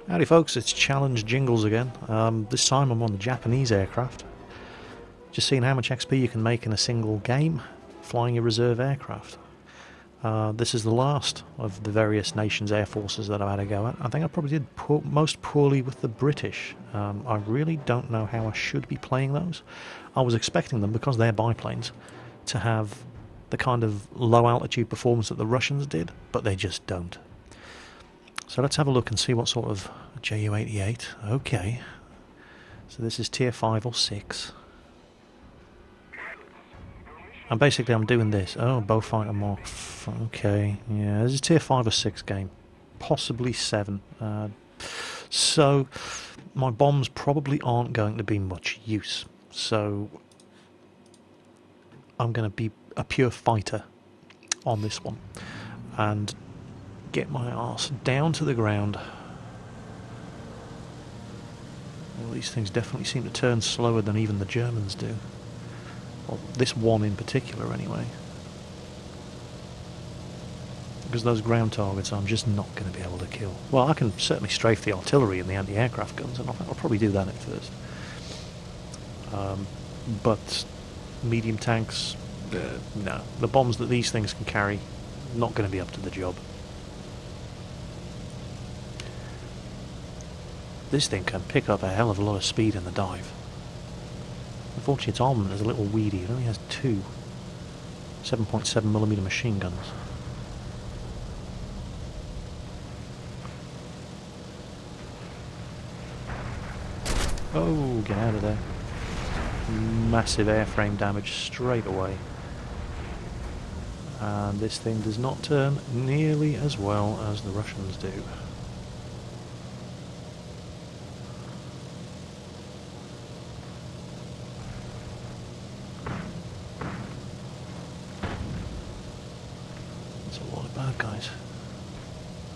Howdy folks, it's Challenge Jingles again. This time I'm on the Japanese aircraft. Just seeing how much XP you can make in a single game flying your reserve aircraft. This is the last of the various nations' air forces that I've had a go at. I think I probably did most poorly with the British. I really don't know how I should be playing those. I was expecting them, because they're biplanes, to have the kind of low altitude performance that the Russians did, but they just don't. So let's have a look and see what sort of Ju-88. Okay. So this is tier 5 or 6. And basically I'm doing this. Oh, Bowfighter Mark. Okay. Yeah, this is tier 5 or 6 game. Possibly 7. So my bombs probably aren't going to be much use. So I'm going to be a pure fighter on this one. And get my arse down to the ground. Well, these things definitely seem to turn slower than even the Germans do. Well, this one in particular anyway. Because those ground targets I'm just not going to be able to kill. Well, I can certainly strafe the artillery and the anti-aircraft guns, and I'll probably do that at first. But medium tanks, no. The bombs that these things can carry, not going to be up to the job. This thing can pick up a hell of a lot of speed in the dive. Unfortunately, its armament is a little weedy. It only has 2 7.7mm machine guns. Oh, get out of there. Massive airframe damage straight away. And this thing does not turn nearly as well as the Russians do. Bad guys.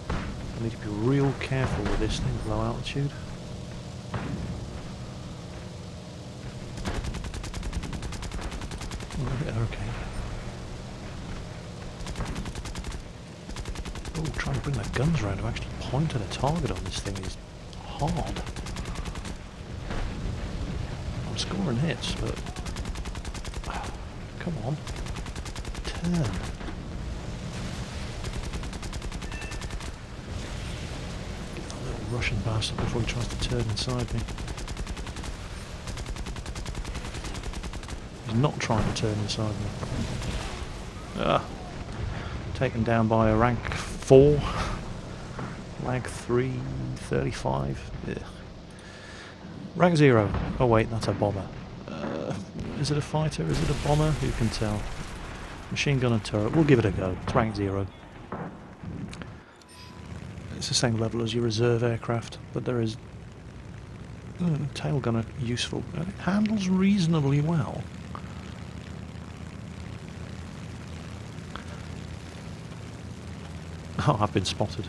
I need to be real careful with this thing, low altitude. Okay. Oh, trying to bring the guns around to actually point at a target on this thing is hard. I'm scoring hits, but come on, turn. Russian bastard before he tries to turn inside me. He's not trying to turn inside me. Taken down by a rank 4. Rank 3, 35. Ugh. Rank 0. Oh wait, that's a bomber. Is it a fighter? Is it a bomber? Who can tell? Machine gun and turret. We'll give it a go. It's rank 0. It's the same level as your reserve aircraft, but there is tail gunner useful. It handles reasonably well. Oh, I've been spotted.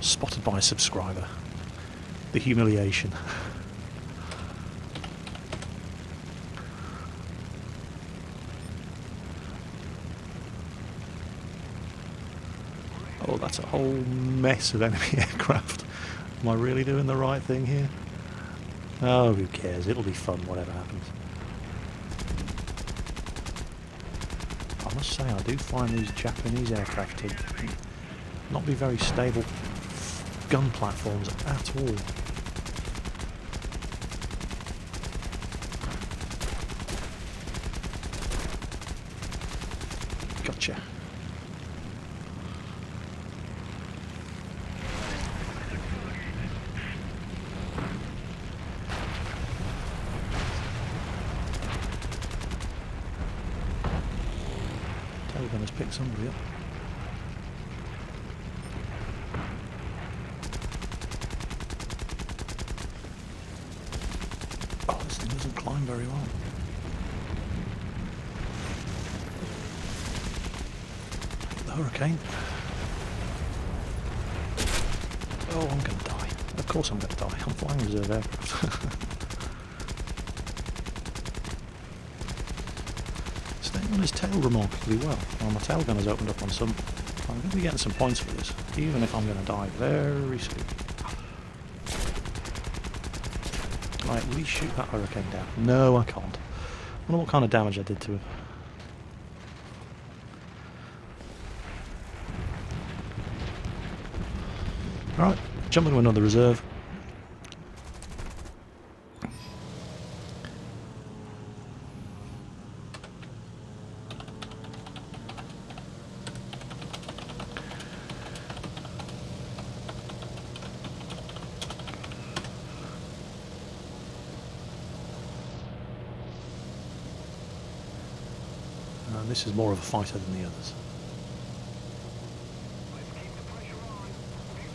Spotted by a subscriber. The humiliation. Oh, that's a whole mess of enemy aircraft. Am I really doing the right thing here? Oh, who cares? It'll be fun, whatever happens. I must say, I do find these Japanese aircraft to not be very stable gun platforms at all. Gotcha. Tailgun has picked somebody up. Doesn't climb very well. The Hurricane. Oh, I'm going to die. Of course I'm going to die. I'm flying reserve aircraft. Staying on his tail remarkably well. Well, my tail gun has opened up on some. I'm going to be getting some points for this, even if I'm going to die very soon. Can I at least shoot that hurricane down? No, I can't. I wonder what kind of damage I did to him. Alright, jump into another reserve. This is more of a fighter than the others.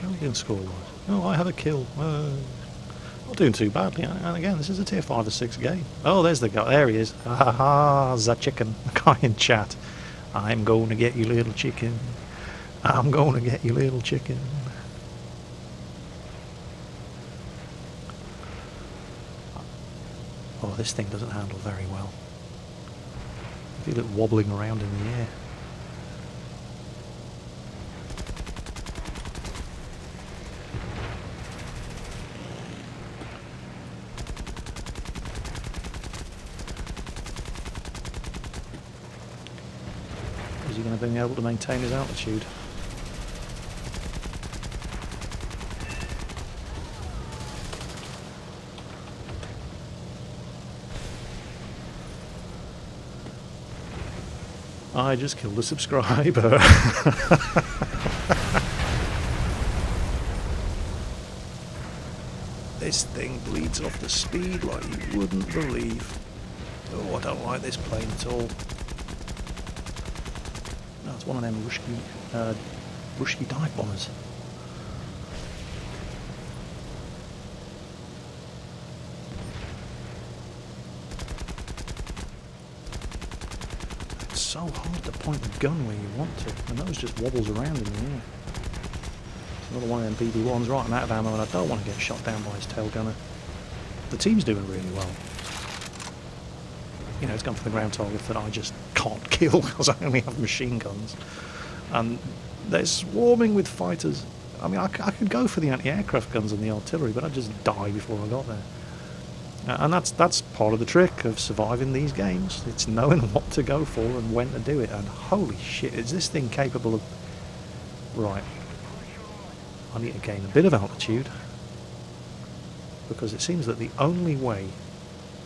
How are we doing score-wise? Oh, I have a kill. Not doing too badly. And again, this is a tier 5 or 6 game. Oh, there's the guy. There he is. Ha ha, the chicken. The guy in chat. I'm going to get you, little chicken. I'm going to get you, little chicken. Oh, this thing doesn't handle very well. I feel it wobbling around in the air. Is he going to be able to maintain his altitude? I just killed a subscriber. This thing bleeds off the speed like you wouldn't believe. Oh, I don't like this plane at all. No, it's one of them Rushki dive bombers. It's so hard to point the gun where you want to, and those just wobbles around in the air. It's another one of them BB1s. Right, I'm out of ammo and I don't want to get shot down by his tail gunner. The team's doing really well. You know, it's gone for the ground targets that I just can't kill because I only have machine guns. And they're swarming with fighters. I mean, I could go for the anti-aircraft guns and the artillery, but I'd just die before I got there. And that's part of the trick of surviving these games. It's knowing what to go for and when to do it. And holy shit, is this thing capable of... Right. I need to gain a bit of altitude. Because it seems that the only way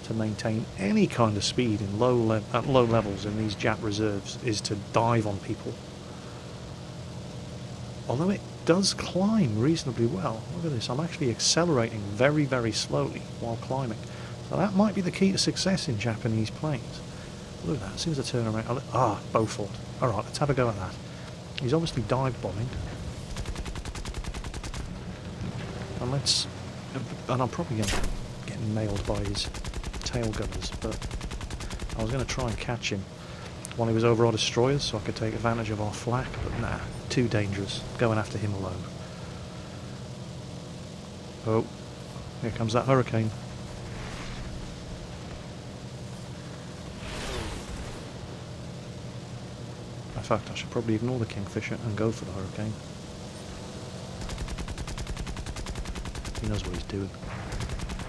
to maintain any kind of speed in at low levels in these Jap reserves is to dive on people. Although it does climb reasonably well. Look at this, I'm actually accelerating very, very slowly while climbing. So that might be the key to success in Japanese planes. Look at that, as soon as I turn around... Beaufort. Alright, let's have a go at that. He's obviously dive bombing. And I'm probably going to get nailed by his tail gunners, but I was going to try and catch him while he was over our destroyers so I could take advantage of our flak, but nah, too dangerous, going after him alone. Oh, here comes that hurricane. In fact, I should probably ignore the Kingfisher and go for the hurricane. He knows what he's doing.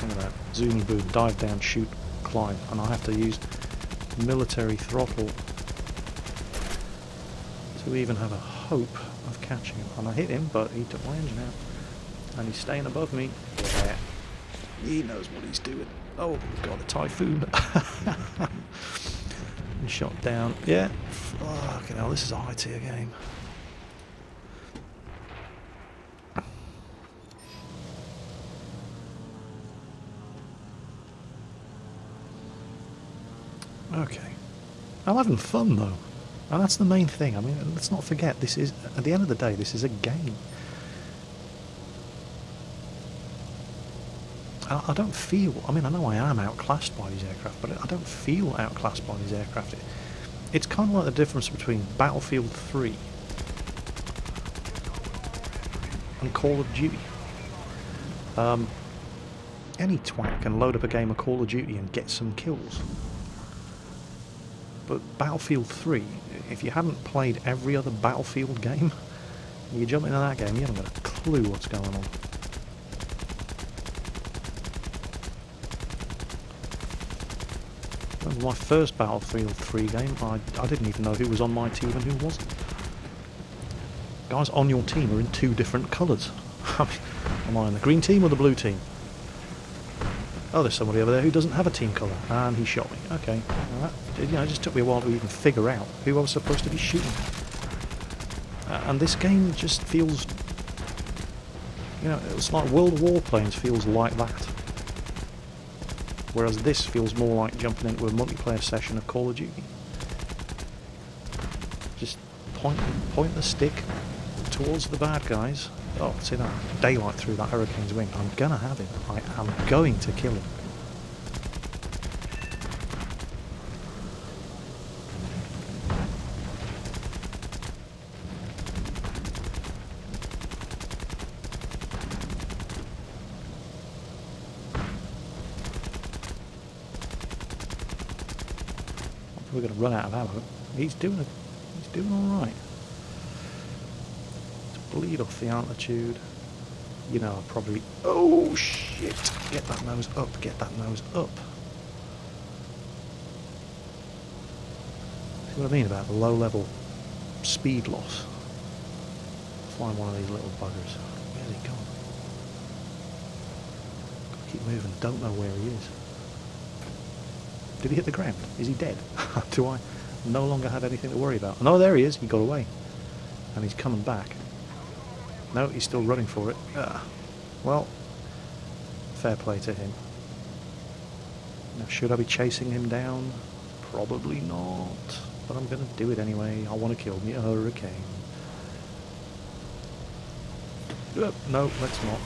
Look at that. Zoom, boom, dive down, shoot, climb. And I have to use military throttle to even have a hope of catching him. And I hit him, but he took my engine out. And he's staying above me. Yeah. He knows what he's doing. Oh, God, a typhoon. He's shot down. Yeah. Fucking hell, this is a high tier game. Okay. I'm having fun though. And that's the main thing. I mean, let's not forget, this is, at the end of the day, this is a game. I don't feel, I mean, I know I am outclassed by these aircraft, but I don't feel outclassed by these aircraft. It's kind of like the difference between Battlefield 3 and Call of Duty. Any twat can load up a game of Call of Duty and get some kills. But Battlefield 3, if you hadn't played every other Battlefield game, you jump into that game, you haven't got a clue what's going on. My first Battlefield 3 game, I didn't even know who was on my team and who wasn't. Guys on your team are in two different colours. Am I on the green team or the blue team? Oh, there's somebody over there who doesn't have a team colour, and he shot me. Okay, well, it just took me a while to even figure out who I was supposed to be shooting at. And this game just feels, it's like World of Warplanes feels like that. Whereas this feels more like jumping into a multiplayer session of Call of Duty. Just point the stick towards the bad guys. Oh, see that? Daylight through that Hurricane's wing. I'm gonna have him. I am going to kill him. We're gonna run out of ammo. He's doing all right. Bleed off the altitude. I probably... Oh, shit! Get that nose up, get that nose up. See what I mean about the low-level speed loss? Find one of these little buggers. Where's he gone? Gotta keep moving, don't know where he is. Did he hit the ground? Is he dead? Do I no longer have anything to worry about? No, there he is, he got away. And he's coming back. No, he's still running for it. Well, fair play to him. Now, should I be chasing him down? Probably not. But I'm going to do it anyway. I want to kill me a Hurricane. No, let's not.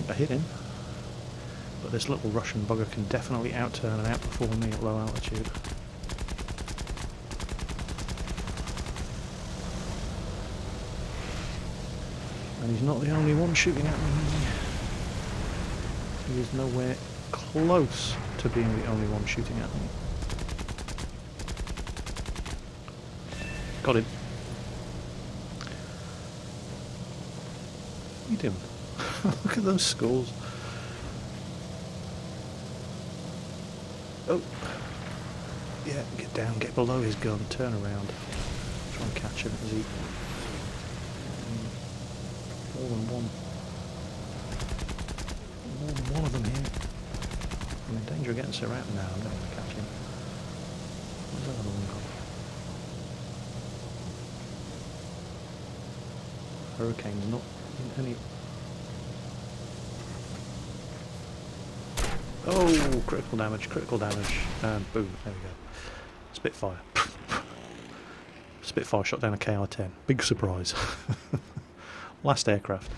I hit him, but this little Russian bugger can definitely outturn and outperform me at low altitude. And he's not the only one shooting at me. He is nowhere close to being the only one shooting at me. Got him. What are you doing? Look at those skulls. Oh. Yeah, get down, get below his gun, turn around. Try and catch him as he... More than one. More than one of them here. I'm in danger of getting surrounded now. I'm not going to catch him. Where's that other one gone? Hurricane's not in any... Oh, critical damage, and boom, there we go. Spitfire. Spitfire shot down a KR-10. Big surprise. Last aircraft.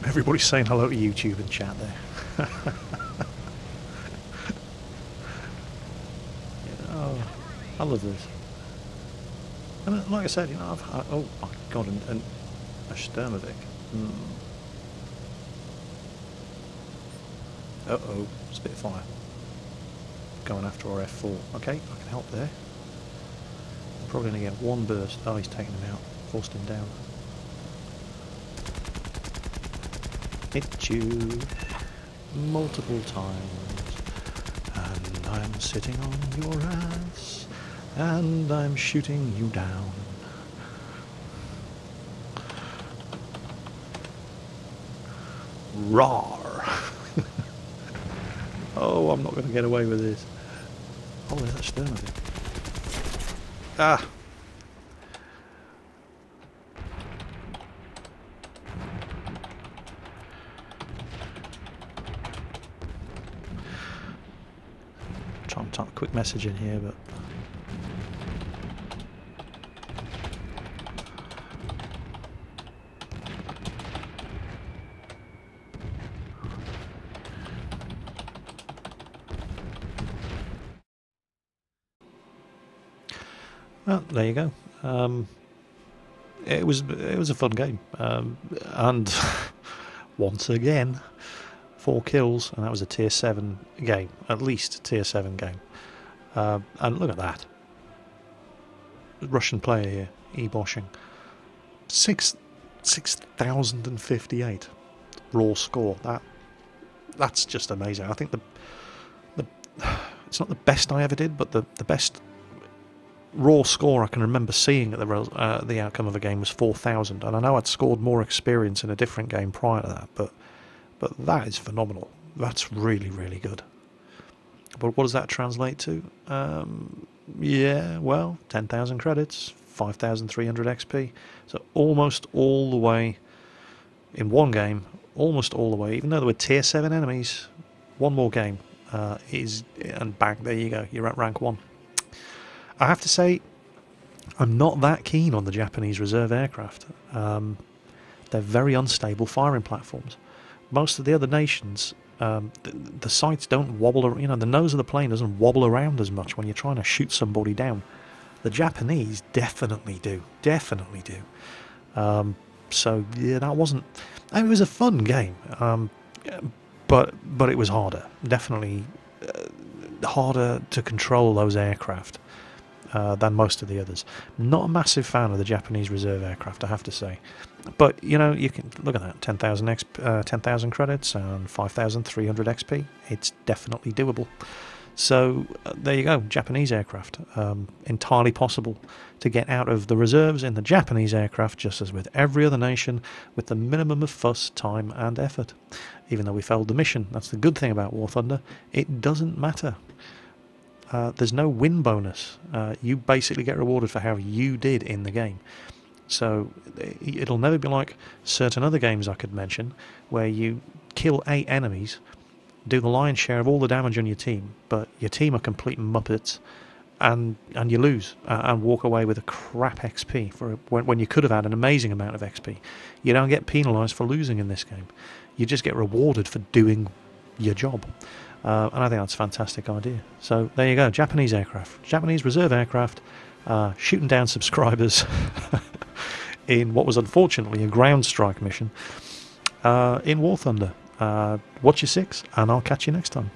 Everybody's saying hello to YouTube in chat there. Oh, I love this. And like I said, oh my god, and a Sturmovik. Uh-oh, Spitfire. Going after our F4. Okay, I can help there. Probably going to get one burst. Oh, he's taken him out. Forced him down. Hit you multiple times, and I'm sitting on your ass, and I'm shooting you down. Roar! Oh, I'm not going to get away with this. Oh, there's that stern of it. Ah! Trying to type a quick message in here, but... Well, there you go. It was a fun game, and once again, 4 kills, and that was a tier 7 game, at least a tier 7 game. And look at that, Russian player here, e-boshing, 6,058 raw score. That's just amazing. I think the it's not the best I ever did, but the best raw score I can remember seeing at the outcome of a game was 4,000, and I know I'd scored more experience in a different game prior to that, but that is phenomenal. That's really, really good. But what does that translate to? Yeah, well, 10,000 credits, 5,300 XP, so almost all the way in one game, almost all the way, even though there were tier 7 enemies, one more game and bang, there you go, you're at rank 1. I have to say, I'm not that keen on the Japanese reserve aircraft. They're very unstable firing platforms. Most of the other nations, the sights don't wobble, the nose of the plane doesn't wobble around as much when you're trying to shoot somebody down. The Japanese definitely do. So yeah, that wasn't... I mean, it was a fun game, but it was harder. Definitely harder to control those aircraft than most of the others. Not a massive fan of the Japanese reserve aircraft, I have to say. But, you can look at that, 10,000 credits and 5,300 XP. It's definitely doable. So there you go, Japanese aircraft. Entirely possible to get out of the reserves in the Japanese aircraft, just as with every other nation, with the minimum of fuss, time and effort. Even though we failed the mission, that's the good thing about War Thunder, it doesn't matter. There's no win bonus. You basically get rewarded for how you did in the game. So it'll never be like certain other games I could mention, where you kill 8 enemies, do the lion's share of all the damage on your team, but your team are complete muppets, and you lose and walk away with a crap XP when you could have had an amazing amount of XP. You don't get penalised for losing in this game. You just get rewarded for doing your job. And I think that's a fantastic idea. So there you go, Japanese aircraft, Japanese reserve aircraft, shooting down subscribers in what was unfortunately a ground strike mission in War Thunder. Watch your 6, and I'll catch you next time.